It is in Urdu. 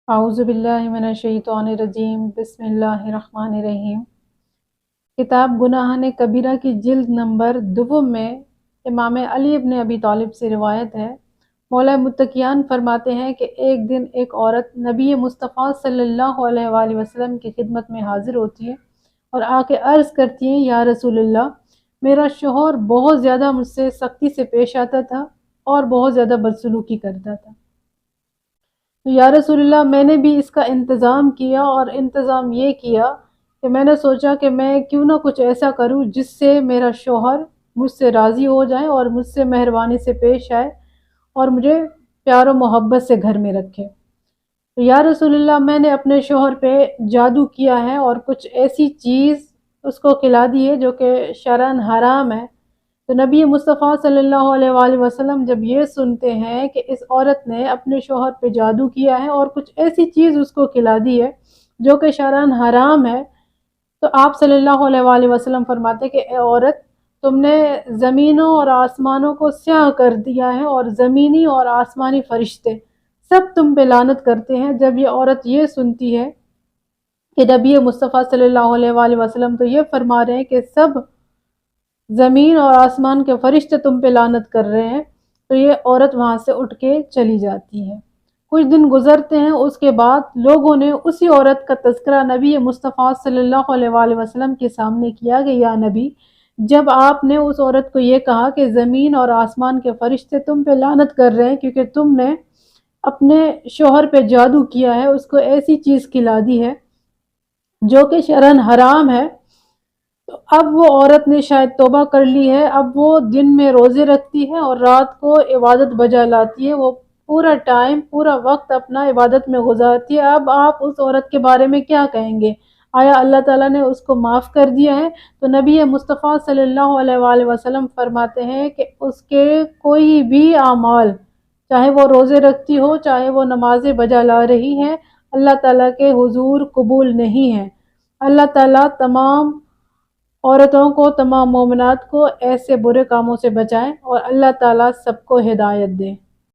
اعوذ باللہ من الشیطان الرجیم بسم اللہ الرحمن الرحیم۔ کتاب گناہان کبیرہ کی جلد نمبر 2 میں امام علی ابن ابی طالب سے روایت ہے، مولا متقیان فرماتے ہیں کہ ایک دن ایک عورت نبی مصطفیٰ صلی اللہ علیہ وآلہ وسلم کی خدمت میں حاضر ہوتی ہے اور آ کے عرض کرتی ہیں، یا رسول اللہ، میرا شوہر بہت زیادہ مجھ سے سختی سے پیش آتا تھا اور بہت زیادہ بدسلوکی کرتا تھا۔ تو یا رسول اللہ، میں نے بھی اس کا انتظام کیا، اور انتظام یہ کیا کہ میں نے سوچا کہ میں کیوں نہ کچھ ایسا کروں جس سے میرا شوہر مجھ سے راضی ہو جائے اور مجھ سے مہربانی سے پیش آئے اور مجھے پیار و محبت سے گھر میں رکھے۔ تو یا رسول اللہ، میں نے اپنے شوہر پہ جادو کیا ہے اور کچھ ایسی چیز اس کو کھلا دی ہے جو کہ شرعاً حرام ہے۔ تو نبی مصطفیٰ صلی اللہ علیہ وآلہ وسلم جب یہ سنتے ہیں کہ اس عورت نے اپنے شوہر پہ جادو کیا ہے اور کچھ ایسی چیز اس کو کھلا دی ہے جو کہ شرعاً حرام ہے، تو آپ صلی اللہ علیہ وآلہ وسلم فرماتے کہ اے عورت، تم نے زمینوں اور آسمانوں کو سیاہ کر دیا ہے اور زمینی اور آسمانی فرشتے سب تم پہ لعنت کرتے ہیں۔ جب یہ عورت یہ سنتی ہے کہ نبی مصطفیٰ صلی اللہ علیہ وآلہ وسلم تو یہ فرما رہے ہیں کہ سب زمین اور آسمان کے فرشتے تم پہ لعنت کر رہے ہیں، تو یہ عورت وہاں سے اٹھ کے چلی جاتی ہے۔ کچھ دن گزرتے ہیں، اس کے بعد لوگوں نے اسی عورت کا تذکرہ نبی مصطفیٰ صلی اللہ علیہ وآلہ وسلم کے سامنے کیا کہ یا نبی، جب آپ نے اس عورت کو یہ کہا کہ زمین اور آسمان کے فرشتے تم پہ لعنت کر رہے ہیں کیونکہ تم نے اپنے شوہر پہ جادو کیا ہے، اس کو ایسی چیز کھلا دی ہے جو کہ شرعاً حرام ہے، تو اب وہ عورت نے شاید توبہ کر لی ہے۔ اب وہ دن میں روزے رکھتی ہے اور رات کو عبادت بجا لاتی ہے، وہ پورا ٹائم پورا وقت اپنا عبادت میں گزارتی ہے۔ اب آپ اس عورت کے بارے میں کیا کہیں گے؟ آیا اللہ تعالیٰ نے اس کو معاف کر دیا ہے؟ تو نبی مصطفیٰ صلی اللہ علیہ وآلہ وسلم فرماتے ہیں کہ اس کے کوئی بھی اعمال، چاہے وہ روزے رکھتی ہو، چاہے وہ نمازیں بجا لا رہی ہے، اللہ تعالیٰ کے حضور قبول نہیں ہے۔ اللہ تعالیٰ تمام عورتوں کو، تمام مومنات کو ایسے برے کاموں سے بچائیں اور اللہ تعالیٰ سب کو ہدایت دے۔